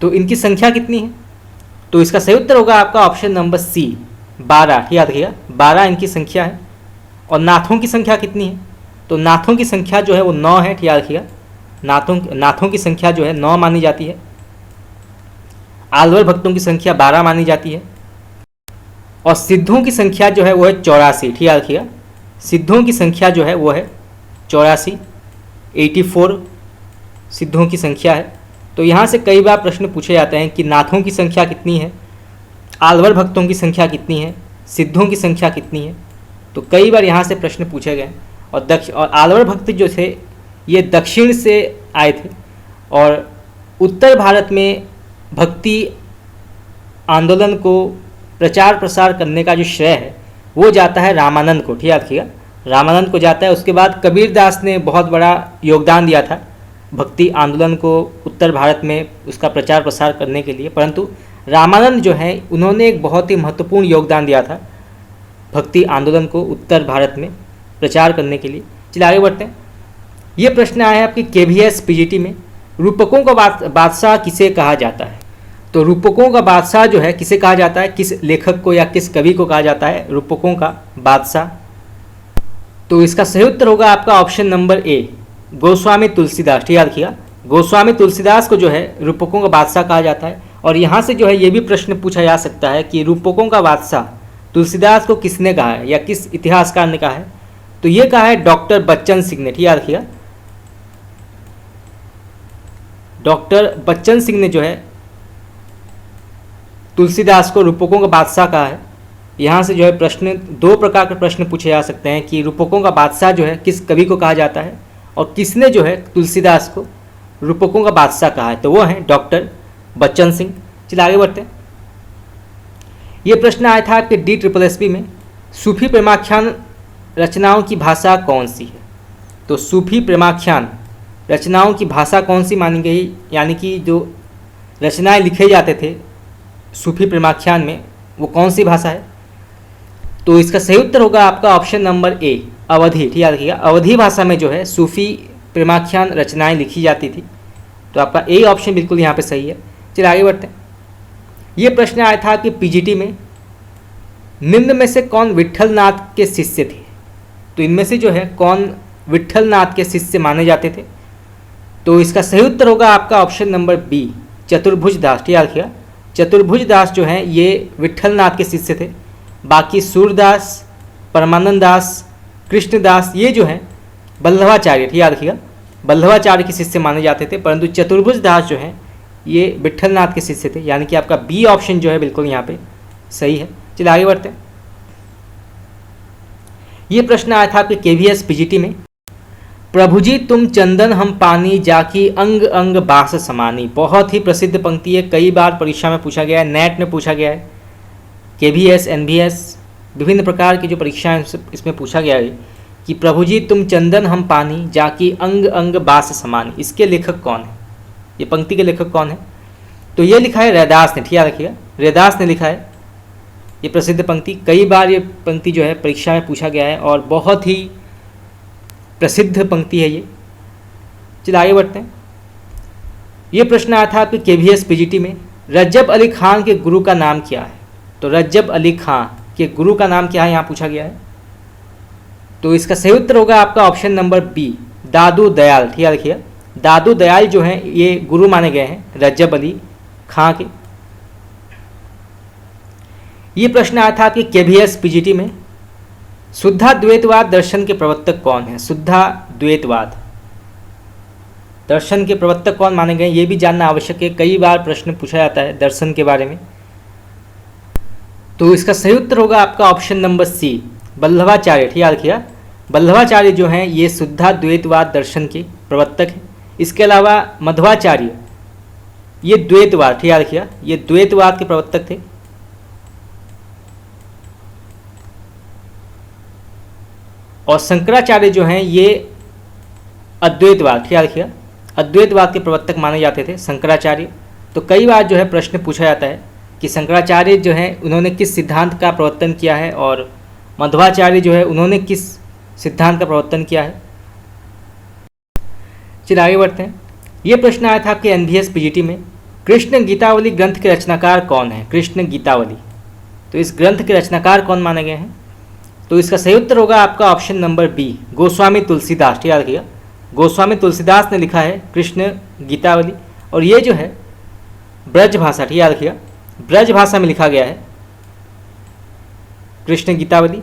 तो इनकी संख्या कितनी है? तो इसका सही उत्तर होगा आपका ऑप्शन नंबर सी, 12, ठीक याद रखिएगा, 12 इनकी संख्या है। और नाथों की संख्या कितनी है? तो नाथों की संख्या जो है वो 9 है, ठीक याद रखिएगा, नाथों की संख्या जो है 9 मानी जाती है। आलवर भक्तों की संख्या 12 मानी जाती है। और सिद्धों की संख्या जो है वो है 84, ठीक याद रखिएगा, सिद्धों की संख्या जो है वो है 84, 84 सिद्धों की संख्या है। तो यहाँ से कई बार प्रश्न पूछे जाते हैं कि नाथों की संख्या कितनी है, आलवर भक्तों की संख्या कितनी है, सिद्धों की संख्या कितनी है। तो कई बार यहाँ से प्रश्न पूछे गए। और आलवर भक्त जो थे ये दक्षिण से आए थे और उत्तर भारत में भक्ति आंदोलन को प्रचार प्रसार करने का जो श्रेय है वो जाता है रामानंद को, ठीक याद रखिएगा, रामानंद को जाता है। उसके बाद कबीरदास ने बहुत बड़ा योगदान दिया था भक्ति आंदोलन को उत्तर भारत में उसका प्रचार प्रसार करने के लिए, परंतु रामानंद जो है उन्होंने एक बहुत ही महत्वपूर्ण योगदान दिया था भक्ति आंदोलन को उत्तर भारत में प्रचार करने के लिए। चलिए आगे बढ़ते हैं। ये प्रश्न आया है आपकी KVS PGT में, रूपकों का बादशाह किसे कहा जाता है? तो रूपकों का बादशाह जो है किसे कहा जाता है, किस लेखक को या किस कवि को कहा जाता है रूपकों का बादशाह? तो इसका सही उत्तर होगा आपका option number A, Goswami Tulsidas, ठीक याद रखिएगा, गोस्वामी तुलसीदास को जो है रूपकों का बादशाह कहा जाता है। और यहाँ से जो है ये भी प्रश्न पूछा जा सकता है कि रूपकों का बादशाह तुलसीदास को किसने कहा है या किस इतिहासकार ने कहा है? तो ये कहा है डॉक्टर बच्चन सिंह ने, ठीक याद रखिएगा, डॉक्टर बच्चन सिंह ने जो है तुलसीदास को रूपकों का बादशाह कहा है। यहाँ से जो है प्रश्न, दो प्रकार के प्रश्न पूछे जा सकते हैं कि रूपकों का बादशाह जो है किस कवि को कहा जाता है और किसने जो है तुलसीदास को रूपकों का बादशाह कहा है। तो वो है डॉक्टर बच्चन सिंह। चलिए आगे बढ़ते हैं। ये प्रश्न आया था आपके DSSB में, सूफी प्रेमाख्यान रचनाओं की भाषा कौन सी है? तो सूफी प्रेमाख्यान रचनाओं की भाषा कौन सी मानी गई, यानी कि जो रचनाएं लिखे जाते थे सूफी प्रेमाख्यान में वो कौन सी भाषा है? तो इसका सही उत्तर होगा आपका ऑप्शन नंबर ए, अवधी, ठीक याद रखिएगा, अवधी भाषा में जो है सूफी प्रेमाख्यान रचनाएं लिखी जाती थी। तो आपका ए ऑप्शन बिल्कुल यहाँ पे सही है। चलिए आगे बढ़ते हैं। ये प्रश्न आया था कि PGT में, निम्न में से कौन विट्ठल नाथ के शिष्य थे? तो इनमें से जो है कौन विट्ठल नाथ के शिष्य माने जाते थे? तो इसका सही उत्तर होगा आपका ऑप्शन नंबर बी, चतुर्भुज दास, ठीक याद रखिएगा, चतुर्भुज दास जो हैं ये विट्ठल नाथ के शिष्य थे। बाकी सूरदास, परमानंद दास, कृष्णदास ये जो हैं बल्लभाचार्य, ठीक याद रखिएगा, बल्लभाचार्य के शिष्य माने जाते थे, परंतु चतुर्भुज दास जो हैं ये विट्ठल नाथ के शिष्य थे, यानी कि आपका बी ऑप्शन जो है बिल्कुल यहाँ पे सही है। चलिए आगे बढ़ते हैं। ये प्रश्न आया था आपके KVS PGT में, प्रभु जी तुम चंदन हम पानी जाकी अंग अंग बास समानी। बहुत ही प्रसिद्ध पंक्ति है, कई बार परीक्षा में पूछा गया है, नेट में पूछा गया है, KVS NVS विभिन्न प्रकार की जो परीक्षाएं इसमें पूछा गया है कि प्रभु जी तुम चंदन हम पानी जाकी अंग अंग बास समानी। इसके लेखक कौन है, ये पंक्ति के लेखक कौन है? तो ये लिखा है रैदास ने, ठीक याद रखिएगा, रैदास ने लिखा है ये प्रसिद्ध पंक्ति। कई बार ये पंक्ति जो है परीक्षा में पूछा गया है और बहुत ही प्रसिद्ध पंक्ति है ये। चलिए आगे बढ़ते हैं। ये प्रश्न आया था आपके KVS PGT में, रज्जब अली खान के गुरु का नाम क्या है? तो रज्जब अली खान के गुरु का नाम क्या है यहाँ पूछा गया है। तो इसका सही उत्तर होगा आपका ऑप्शन नंबर बी, दादू दयाल, ठीक है देखिए, दादू दयाल जो हैं ये गुरु माने गए हैं रज्जब अली खां के। ये प्रश्न आया था आपके KVS PGT में, शुद्धाद्वैतवाद दर्शन के प्रवर्तक कौन है? शुद्धाद्वैतवाद दर्शन के प्रवर्तक कौन माने गए, ये भी जानना आवश्यक है, कई बार प्रश्न पूछा जाता है दर्शन के बारे में। तो इसका सही उत्तर होगा आपका ऑप्शन नंबर सी, बल्लभाचार्य, ठीक याद रखिएगा, बल्लभाचार्य जो हैं ये शुद्धाद्वैतवाद दर्शन के प्रवर्तक हैं। इसके अलावा मध्वाचार्य ये द्वैतवाद, ठीक याद रखिएगा, ये द्वैतवाद के प्रवर्तक थे। और शंकराचार्य जो हैं ये अद्वैतवाद, ठीक याद रखिएगा, अद्वैतवाद के प्रवर्तक माने जाते थे शंकराचार्य। तो कई बार जो है प्रश्न पूछा जाता है कि शंकराचार्य जो है उन्होंने किस सिद्धांत का प्रवर्तन किया है और मध्वाचार्य जो है उन्होंने किस सिद्धांत का प्रवर्तन किया है। चलिए आगे बढ़ते हैं। ये प्रश्न आया था आपके एनवीएस पीजीटी में, कृष्ण गीतावली ग्रंथ के रचनाकार कौन है? कृष्ण गीतावली, तो इस ग्रंथ के रचनाकार कौन माने गए हैं? तो इसका सही उत्तर होगा आपका option number B, Goswami Tulsidas. याद रखिएगा, गोस्वामी तुलसीदास ने लिखा है कृष्ण गीतावली, और ये जो है ब्रज भाषा, ठीक याद रखिएगा, ब्रज भाषा में लिखा गया है कृष्ण गीतावली।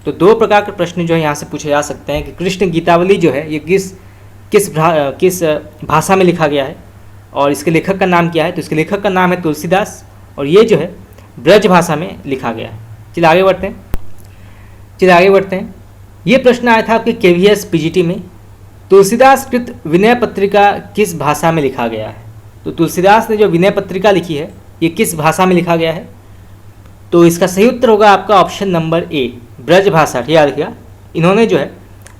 तो दो प्रकार के प्रश्न जो है यहाँ से पूछे जा सकते हैं कि कृष्ण गीतावली जो है ये किस भाषा में लिखा गया है और इसके लेखक का नाम क्या है? तो इसके लेखक का नाम है तुलसीदास और ये जो है ब्रज भाषा में लिखा गया है। चलिए आगे बढ़ते हैं। ये प्रश्न आया था आपके केवीएस पीजीटी में, तुलसीदास कृत विनय पत्रिका किस भाषा में लिखा गया है? तो तुलसीदास ने जो विनय पत्रिका लिखी है ये किस भाषा में लिखा गया है? तो इसका सही उत्तर होगा आपका ऑप्शन नंबर ए, ब्रज भाषा। ठीक याद रखिएगा, इन्होंने जो है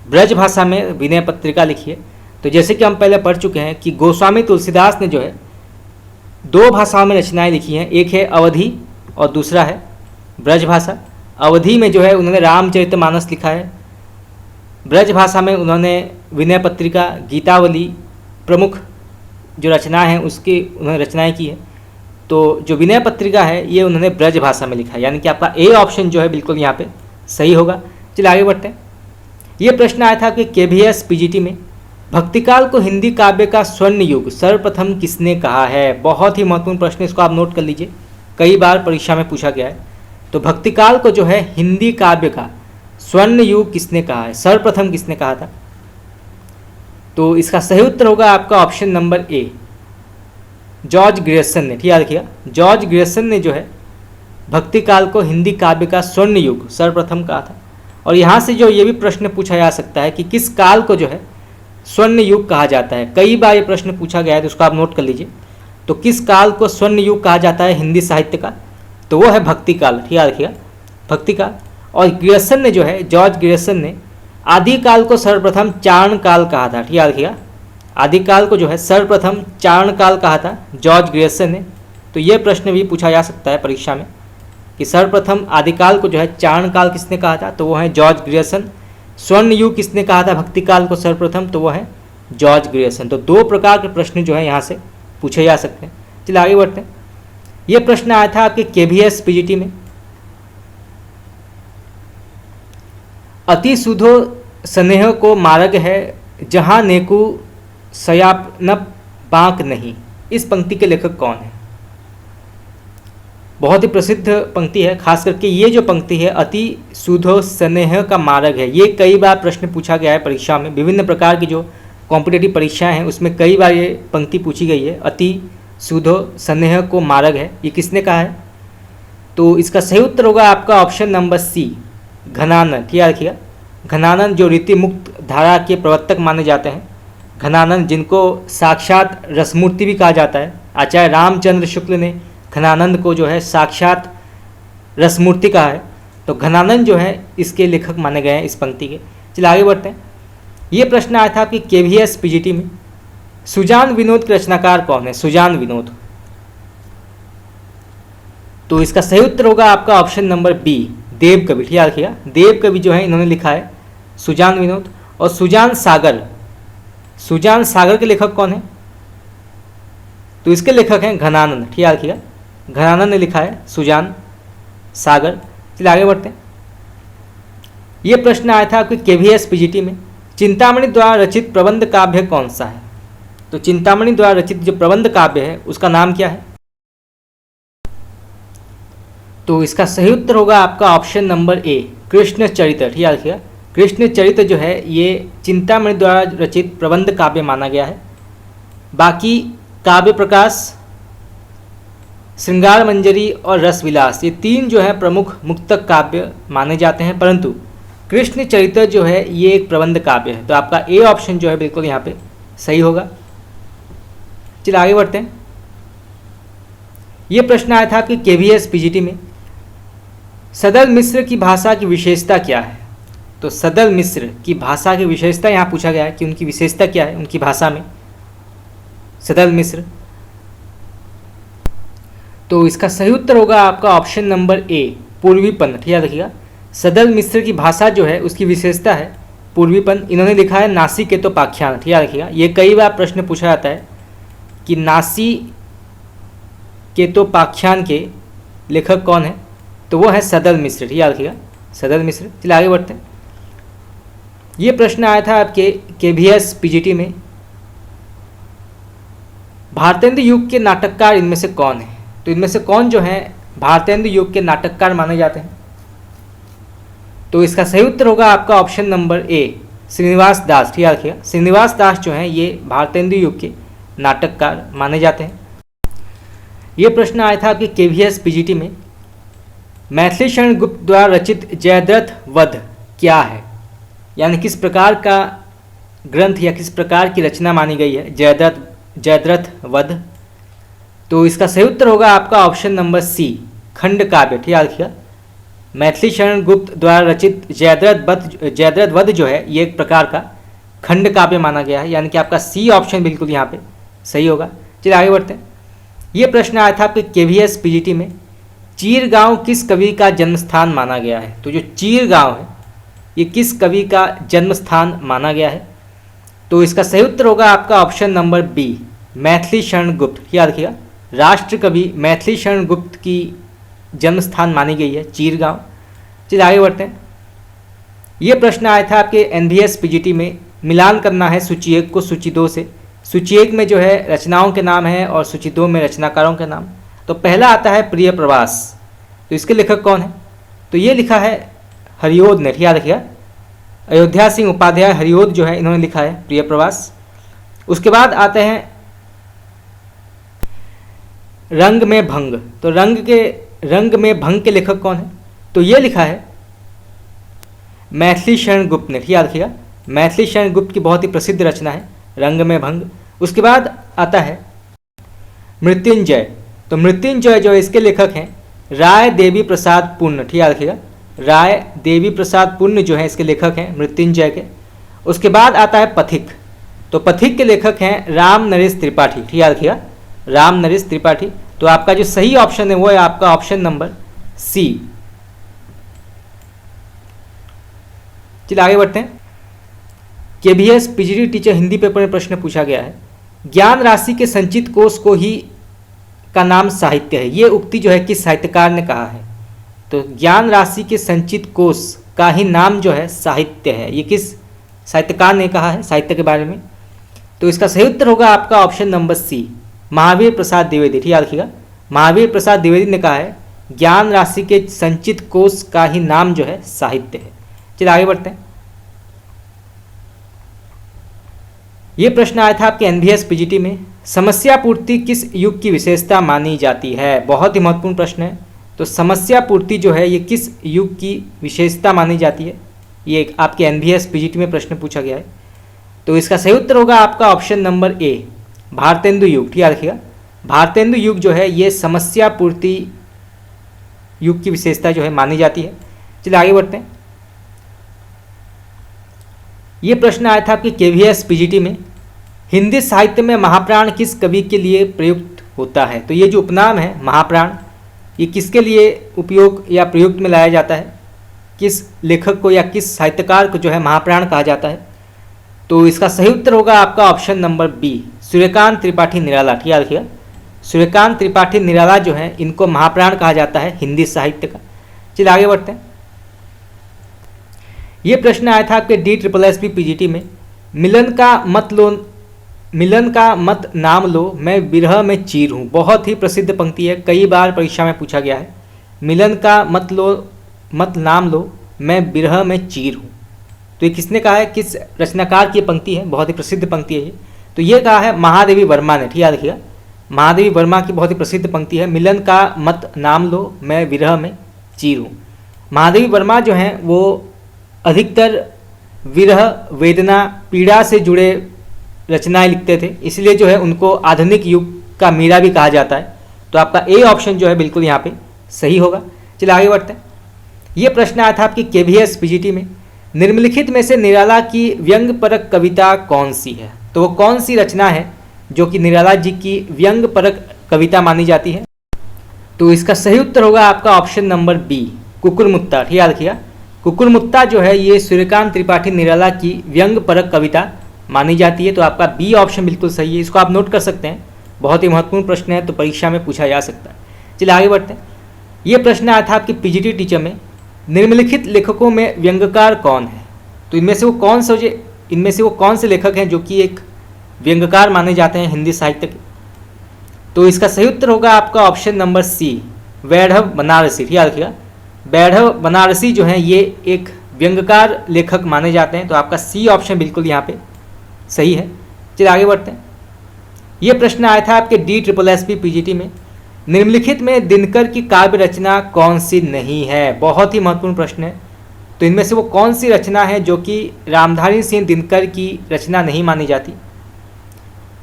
ब्रज भाषा में विनय पत्रिका लिखी है। तो जैसे कि हम पहले पढ़ चुके हैं कि गोस्वामी तुलसीदास ने जो है दो भाषाओं में रचनाएं लिखी हैं, एक है अवधी और दूसरा है ब्रज भाषा। अवधी में जो है उन्होंने रामचरितमानस लिखा है, ब्रज भाषा में उन्होंने विनय पत्रिका, गीतावली प्रमुख जो रचनाएं हैं उसकी उन्होंने रचनाएं की है। तो जो विनय पत्रिका है ये उन्होंने ब्रज भाषा में लिखा है, यानी कि आपका ए ऑप्शन जो है बिल्कुल यहाँ पे सही होगा। चलिए आगे बढ़ते हैं। ये प्रश्न आया था कि केवीएस पीजीटी में, भक्तिकाल को हिंदी काव्य का स्वर्ण युग सर्वप्रथम किसने कहा है? बहुत ही महत्वपूर्ण प्रश्न, इसको आप नोट कर लीजिए, कई बार परीक्षा में पूछा गया है। तो भक्तिकाल को जो है हिंदी काव्य का स्वर्ण युग किसने कहा है, सर्वप्रथम किसने कहा था? तो इसका सही उत्तर होगा आपका option number A, George Grierson ने। ठीक याद रखिएगा, जॉर्ज ग्रियर्सन ने जो है भक्तिकाल को हिंदी काव्य का स्वर्ण युग सर्वप्रथम कहा था। और यहाँ से जो ये भी प्रश्न पूछा जा सकता है कि किस काल को जो है स्वर्ण युग कहा जाता है, कई बार ये प्रश्न पूछा गया है, तो उसको आप नोट कर लीजिए। तो किस काल को स्वर्ण युग कहा जाता है हिंदी साहित्य का? तो वो है भक्तिकाल। ठीक याद रखिएगा, भक्तिकाल। और ग्रियर्सन ने जो है, जॉर्ज ग्रियर्सन ने आदिकाल को सर्वप्रथम चारण काल कहा था। ठीक याद रखिएगा, आदिकाल को जो है सर्वप्रथम चारण काल कहा था जॉर्ज ग्रियर्सन ने। तो ये प्रश्न भी पूछा जा सकता है परीक्षा में कि सर्वप्रथम आदिकाल को जो है चारण काल किसने कहा था? तो वो है जॉर्ज ग्रियर्सन। स्वर्ण युग किसने कहा था भक्तिकाल को सर्वप्रथम? तो वो है जॉर्ज ग्रियर्सन। तो दो प्रकार के प्रश्न जो है यहाँ से पूछे जा सकते हैं। चलिए आगे बढ़ते हैं। ये प्रश्न आया था आपके केवीएस पीजीटी में, अति सुधो स्नेह को मार्ग है जहाँ नेकु सयापन बांक नहीं, इस पंक्ति के लेखक कौन है? बहुत ही प्रसिद्ध पंक्ति है, खास करके ये जो पंक्ति है अति सुधो स्नेह का मार्ग है, ये कई बार प्रश्न पूछा गया है परीक्षा में। विभिन्न प्रकार की जो कॉम्पिटेटिव परीक्षाएं हैं उसमें कई बार ये पंक्ति पूछी गई है, अति सुधो स्नेह को मार्ग है, ये किसने कहा है? तो इसका सही उत्तर होगा आपका ऑप्शन नंबर सी, घनानंद। ठीक है, रखिएगा, घनानंद जो रीति मुक्त धारा के प्रवर्तक माने जाते हैं, घनानंद जिनको साक्षात रसमूर्ति भी कहा जाता है। आचार्य रामचंद्र शुक्ल ने घनानंद को जो है साक्षात रसमूर्ति कहा है। तो घनानंद जो है इसके लेखक माने गए हैं इस पंक्ति के। चलिए आगे बढ़ते हैं। ये प्रश्न आया था कि केवीएस पीजीटी में, सुजान विनोद के रचनाकार कौन है? सुजान विनोद। तो इसका सही उत्तर होगा आपका ऑप्शन नंबर बी, देव कवि। ठीक याद रखिएगा, देव कवि जो है इन्होंने लिखा है सुजान विनोद। और सुजान सागर, सुजान सागर के लेखक कौन है? तो इसके लेखक हैं घनानंद। ठीक याद रखिएगा, घनानंद ने लिखा है सुजान सागर। चलिए आगे बढ़ते हैं। ये प्रश्न आया था आपके केवीएस पीजीटी में, चिंतामणि द्वारा रचित प्रबंध काव्य कौन सा है? तो चिंतामणि द्वारा रचित जो प्रबंध काव्य है उसका नाम क्या है? तो इसका सही उत्तर होगा आपका ऑप्शन नंबर ए, कृष्ण चरित। ठीक याद रखिएगा, कृष्ण चरित जो है ये चिंतामणि द्वारा रचित प्रबंध काव्य माना गया है। बाकी काव्य प्रकाश, श्रृंगार मंजरी और रसविलास, ये तीन जो है प्रमुख मुक्तक काव्य माने जाते हैं, परंतु कृष्ण चरित्र जो है ये एक प्रबंध काव्य है। तो आपका ए ऑप्शन जो है बिल्कुल यहाँ पे सही होगा। चलिए आगे बढ़ते हैं। ये प्रश्न आया था कि केवीएस पीजीटी में, सदल मिश्र की भाषा की विशेषता क्या है? तो सदल मिश्र की भाषा की विशेषता यहाँ पूछा गया है कि उनकी विशेषता क्या है उनकी भाषा में, सदल मिश्र। तो इसका सही उत्तर होगा आपका ऑप्शन नंबर ए, पूर्वीपन। ठीक है, देखिएगा सदल मिश्र की भाषा जो है उसकी विशेषता है पूर्वीपन। इन्होंने लिखा है नासिकेतोपाख्यान। ठीक है, देखिएगा ये कई बार प्रश्न पूछा जाता है कि नासिकेतोपाख्यान के लेखक कौन है, तो वो है सदल मिश्र। ठीक है, देखिएगा सदल मिश्र। चलिए आगे बढ़ते हैं। ये प्रश्न आया था आपके KVS PGT में, भारतेंदु युग के नाटककार इनमें से कौन है। तो इनमें से कौन जो है भारतेंदु युग के नाटककार माने जाते हैं, तो इसका सही उत्तर होगा आपका ऑप्शन नंबर ए, श्रीनिवास दास। ठीक है, रखिएगा श्रीनिवास दास जो हैं ये भारतेंदु युग के नाटककार माने जाते हैं। ये प्रश्न आया था आपके KVS PGT में, मैथिली शरण गुप्त द्वारा रचित जयद्रथ वध क्या है, यानी किस प्रकार का ग्रंथ या किस प्रकार की रचना मानी गई है जयद्रथ वध। तो इसका सही उत्तर होगा आपका ऑप्शन नंबर सी, खंड काव्य। ठीक है, देखिएगा मैथिली शरण गुप्त द्वारा रचित जयद्रथ वध जो है ये एक प्रकार का खंड काव्य माना गया है, यानी कि आपका सी ऑप्शन बिल्कुल यहाँ पे सही होगा। चलिए आगे बढ़ते हैं। ये प्रश्न आया था आपके KVS PGT में, चीर गांव किस कवि का जन्म स्थान माना गया है। तो जो चीर गांव है ये किस कवि का जन्म स्थान माना गया है, तो इसका सही उत्तर होगा आपका option number B, Maithili Sharan Gupt. याद रखिएगा राष्ट्र कवि मैथिली शरण गुप्त की जन्म स्थान मानी गई है चीर गांव। चलिए आगे बढ़ते हैं। ये प्रश्न आया था आपके NVS PGT में, मिलान करना है सूची 1 को सूची 2 से। सूची 1 में जो है रचनाओं के नाम है और सूची 2 में रचनाकारों के नाम। तो पहला आता है प्रिय प्रवास, तो इसके लेखक कौन है, तो ये लिखा है हरिओद ने। याद रखिएगा अयोध्या सिंह उपाध्याय हरिओद जो है इन्होंने लिखा है प्रिय प्रवास। उसके बाद आते हैं रंग में भंग, तो रंग में भंग के लेखक कौन है, तो ये लिखा है मैथिली शरण गुप्त ने। याद रखिएगा मैथिली शरण गुप्त की बहुत ही प्रसिद्ध रचना है रंग में भंग। उसके बाद आता है मृत्युंजय, तो मृत्युंजय जो इसके लेखक हैं राय देवी प्रसाद पुण्य। ठीक है, रखिएगा राय देवी प्रसाद पुण्य जो है इसके लेखक हैं मृत्युंजय के। उसके बाद आता है पथिक, तो पथिक के लेखक हैं राम नरेश त्रिपाठी। ठीक है, रखिएगा राम नरेश त्रिपाठी। तो आपका जो सही ऑप्शन है वो है आपका ऑप्शन नंबर सी। चलिए आगे बढ़ते हैं। KVS PGT teacher Hindi paper में प्रश्न पूछा गया है, ज्ञान राशि के संचित कोष को ही का नाम साहित्य है, ये उक्ति जो है किस साहित्यकार ने कहा है। तो ज्ञान राशि के संचित कोष का ही नाम जो है साहित्य है, ये किस साहित्यकार ने कहा है साहित्य के बारे में। तो इसका सही उत्तर होगा आपका ऑप्शन नंबर सी, महावीर प्रसाद द्विवेदी। ठीक है, रखिएगा महावीर प्रसाद द्विवेदी ने कहा है ज्ञान राशि के संचित कोष का ही नाम जो है साहित्य है। चलिए आगे बढ़ते हैं। ये प्रश्न आया था आपके NVS PGT में, समस्या पूर्ति किस युग की विशेषता मानी जाती है। बहुत ही महत्वपूर्ण प्रश्न है। तो समस्या पूर्ति जो है ये किस युग की विशेषता मानी जाती है, ये आपके NVS PGT में प्रश्न पूछा गया है। तो इसका सही उत्तर होगा आपका ऑप्शन नंबर ए, भारतेंदु युग। ठीक है, रखिएगा भारतेंदु युग जो है ये समस्या पूर्ति युग की विशेषता जो है मानी जाती है। चलिए आगे बढ़ते हैं। ये प्रश्न आया था आपके KVS PGT में, हिंदी साहित्य में महाप्राण किस कवि के लिए प्रयुक्त होता है। तो ये जो उपनाम है महाप्राण ये किसके लिए उपयोग या प्रयुक्त में लाया जाता है, किस लेखक को या किस साहित्यकार को जो है महाप्राण कहा जाता है। तो इसका सही उत्तर होगा आपका option number B, Suryakant Tripathi Nirala. ठीक है, रखिएगा सूर्यकांत त्रिपाठी निराला जो है इनको महाप्राण कहा जाता है हिंदी साहित्य का। चलिए आगे बढ़ते हैं। ये प्रश्न आया था आपके DSSB PGT में, मिलन का मत नाम लो मैं विरह में चीर हूँ। बहुत ही प्रसिद्ध पंक्ति है, कई बार परीक्षा में पूछा गया है। मिलन का मत नाम लो मैं विरह में चीर हूँ, तो ये किसने कहा है, किस रचनाकार की पंक्ति है, बहुत ही प्रसिद्ध पंक्ति है ये। तो ये कहा है महादेवी वर्मा ने। ठीक है, देखिएगा महादेवी वर्मा की बहुत ही प्रसिद्ध पंक्ति है, मिलन का मत नाम लो मैं विरह में चीर हूँ। महादेवी वर्मा जो हैं वो अधिकतर विरह वेदना पीड़ा से जुड़े रचनाएं लिखते थे, इसलिए जो है उनको आधुनिक युग का मीरा भी कहा जाता है। तो आपका ए ऑप्शन जो है बिल्कुल यहाँ पे सही होगा। चलिए आगे बढ़ते हैं। ये प्रश्न आया था आपकी KVS PGT में, निम्नलिखित में से निराला की व्यंग परक कविता कौन सी है। तो वो कौन सी रचना है जो कि निराला जी की व्यंग परक कविता मानी जाती है। तो इसका सही उत्तर होगा आपका ऑप्शन नंबर बी, कुकुरमुत्ता। ठीक याद रखिएगा, कुकुरमुत्ता जो है ये सूर्यकांत त्रिपाठी निराला की व्यंग परक कविता मानी जाती है। तो आपका बी ऑप्शन बिल्कुल सही है, इसको आप नोट कर सकते हैं, बहुत ही महत्वपूर्ण प्रश्न है, तो परीक्षा में पूछा जा सकता है। चलिए आगे बढ़ते हैं। ये प्रश्न आया था आपकी पीजीटी टीचर में, निम्नलिखित लेखकों में व्यंग्यकार कौन है? तो इनमें से वो कौन से लेखक हैं जो कि एक व्यंग्यकार माने जाते हैं हिंदी साहित्य के? तो इसका सही उत्तर होगा आपका ऑप्शन नंबर सी, वैढ़व बनारसी। ठीक याद रखिएगा, वैढ़व बनारसी जो है ये एक व्यंग्यकार लेखक माने जाते हैं। तो आपका सी ऑप्शन बिल्कुल यहाँ पे सही है। चलिए आगे बढ़ते हैं। ये प्रश्न आया था आपके DSSB पीजीटी में, निम्नलिखित में दिनकर की काव्य रचना कौन सी नहीं है? बहुत ही महत्वपूर्ण प्रश्न है। तो इनमें से वो कौन सी रचना है जो कि रामधारी सिंह दिनकर की रचना नहीं मानी जाती?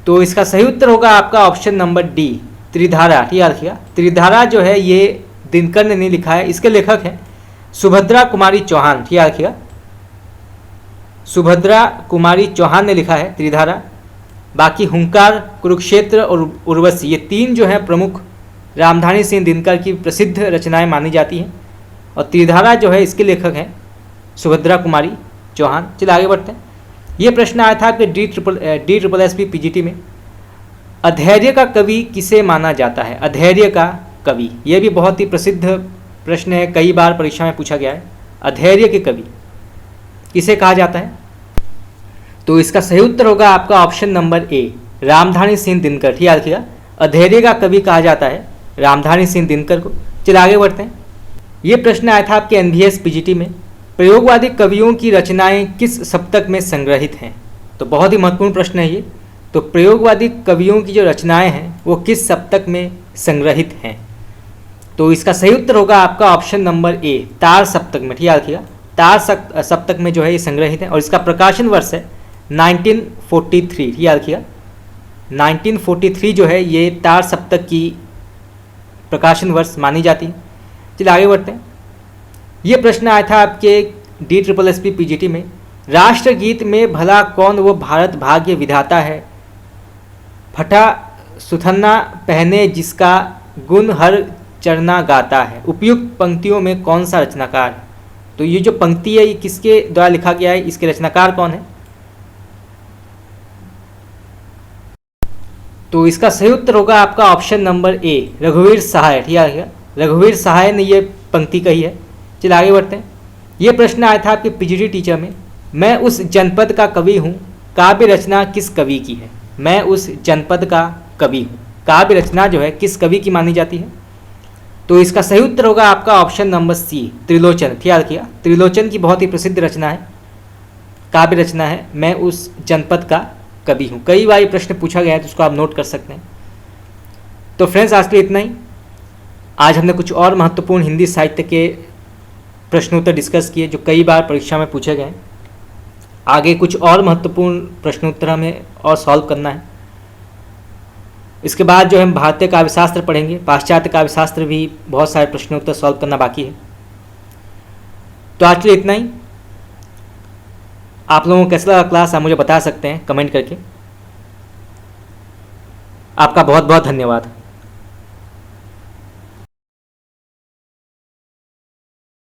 तो इसका सही उत्तर होगा आपका ऑप्शन नंबर डी, त्रिधारा। ठीक याद रखिएगा, त्रिधारा जो है ये दिनकर ने नहीं लिखा है, इसके लेखक हैं सुभद्रा कुमारी चौहान। ठीक याद रखिएगा, सुभद्रा कुमारी चौहान ने लिखा है त्रिधारा। बाकी हुंकार, कुरुक्षेत्र और उर्वशी, ये तीन जो है प्रमुख रामधारी सिंह दिनकर की प्रसिद्ध रचनाएं मानी जाती हैं, और त्रिधारा जो है इसके लेखक हैं सुभद्रा कुमारी चौहान। चलिए आगे बढ़ते हैं। ये प्रश्न आया था आपके DSSB पीजीटी में, अधैर्य का कवि किसे माना जाता है? अधैर्य का कवि, यह भी बहुत ही प्रसिद्ध प्रश्न है, कई बार परीक्षा में पूछा गया है। अधैर्य के कवि किसे कहा जाता है? तो इसका सही उत्तर होगा आपका option number A, Ramdhari Singh Dinkar. ठीक याद रखिएगा, अधैर्य का कवि कहा जाता है रामधारी सिंह दिनकर को। चलिए आगे बढ़ते हैं। ये प्रश्न आया था आपके NVS पीजीटी में, प्रयोगवादी कवियों की रचनाएं किस सप्तक में संग्रहित हैं? तो बहुत ही महत्वपूर्ण प्रश्न है ये। तो प्रयोगवादी कवियों की जो रचनाएं हैं वो किस सप्तक में संग्रहित हैं? तो इसका सही उत्तर होगा आपका ऑप्शन नंबर ए, तार सप्तक में। ठीक याद रखिएगा, तार सप्तक में जो है ये संग्रहित है, और इसका प्रकाशन वर्ष है 1943। ठीक याद रखिएगा, 1943 जो है ये तार सप्तक की प्रकाशन वर्ष मानी जाती है। चलिए आगे बढ़ते हैं। ये प्रश्न आया था आपके DSSB पीजीटी में, राष्ट्रगीत में भला कौन वो भारत भाग्य विधाता है, फटा सुथन्ना पहने जिसका गुण हर चरना गाता है, उपयुक्त पंक्तियों में कौन सा रचनाकार है? तो ये जो पंक्ति है ये किसके द्वारा लिखा गया है, इसके रचनाकार कौन है? तो इसका सही उत्तर होगा आपका ऑप्शन नंबर ए, रघुवीर सहाय। ठीक है, रघुवीर सहाय ने ये पंक्ति कही है। चलिए आगे बढ़ते हैं। ये प्रश्न आया था आपके पीजीटी टीचर में, मैं उस जनपद का कवि हूँ, काव्य रचना किस कवि की है? मैं उस जनपद का कवि हूँ, काव्य रचना जो है किस कवि की मानी जाती है? तो इसका सही उत्तर होगा आपका ऑप्शन नंबर सी, त्रिलोचन। ठीक याद रखिएगा, त्रिलोचन की बहुत ही प्रसिद्ध रचना है, काव्य रचना है मैं उस जनपद का कवि हूँ। कई बार ये प्रश्न पूछा गया है, तो उसको आप नोट कर सकते हैं। तो फ्रेंड्स, आज के लिए इतना ही। आज हमने कुछ और महत्वपूर्ण हिंदी साहित्य के प्रश्नोत्तर डिस्कस किए जो कई बार परीक्षा में पूछे गए। आगे कुछ और महत्वपूर्ण प्रश्नोत्तर हमें और सॉल्व करना है। इसके बाद जो हम भारतीय काव्यशास्त्र पढ़ेंगे, पाश्चात्य काव्यशास्त्र भी बहुत सारे प्रश्नोत्तर सॉल्व करना बाकी है। तो आज के लिए इतना ही। आप लोगों को कैसा लगा क्लास, आप मुझे बता सकते हैं कमेंट करके। आपका बहुत बहुत धन्यवाद।